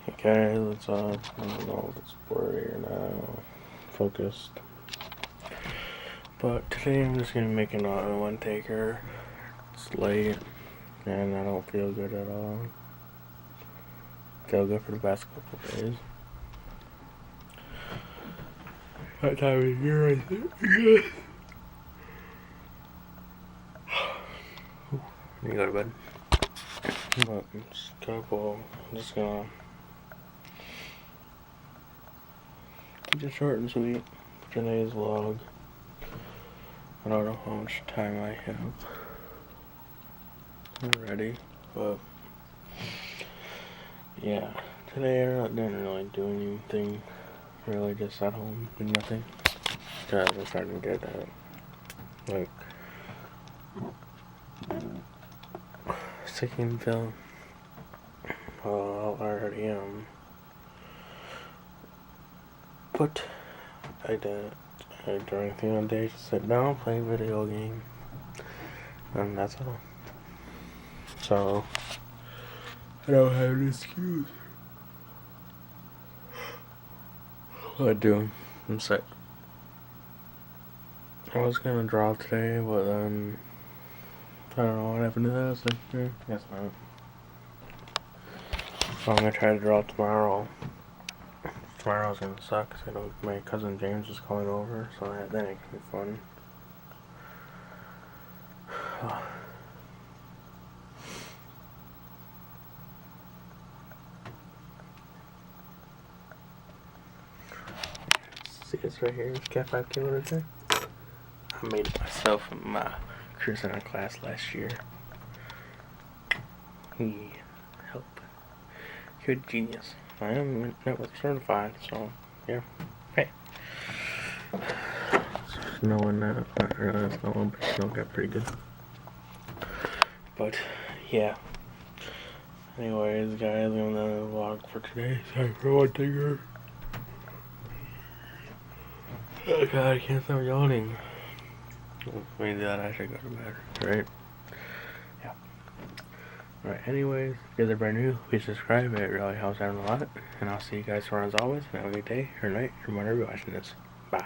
Okay, let's I don't know if it's blurry or not, focused. But today I'm just gonna make an auto one taker. It's late and I don't feel good at all. Feel good for the past couple of days. What time of year is it? You go to bed. But it's kinda cool. I'm just gonna keep it short and sweet for today's vlog. I don't know how much time I have already, but yeah, today I didn't really do anything, really just sat home, did nothing, because I'm starting to get like, sick and feel, well, I already am, but I didn't do anything all day, just sit down, play a video game, and that's all. So I don't have an excuse. What I do, I'm sick. I was gonna draw today, but then I don't know what happened to that. I was like, guess not. So I'm gonna try to draw tomorrow. Tomorrow's gonna suck because I know my cousin James is coming over, so then it can be fun. See this right here, Cat 5 kilo right there? I made it myself in my cruising class last year. He helped. You're a genius. I am network certified, so yeah. Hey. Knowing that, not really that's knowing, but still got pretty good. But yeah. Anyways, guys, I'm gonna vlog for today. Sorry for one thing. Oh god, I can't stop yawning. Maybe that I should go to bed, right? Yeah. Alright, anyways, if you guys are brand new, please subscribe. It really helps out a lot. And I'll see you guys tomorrow as always. And have a good day, or night, or whenever you're watching this. Bye.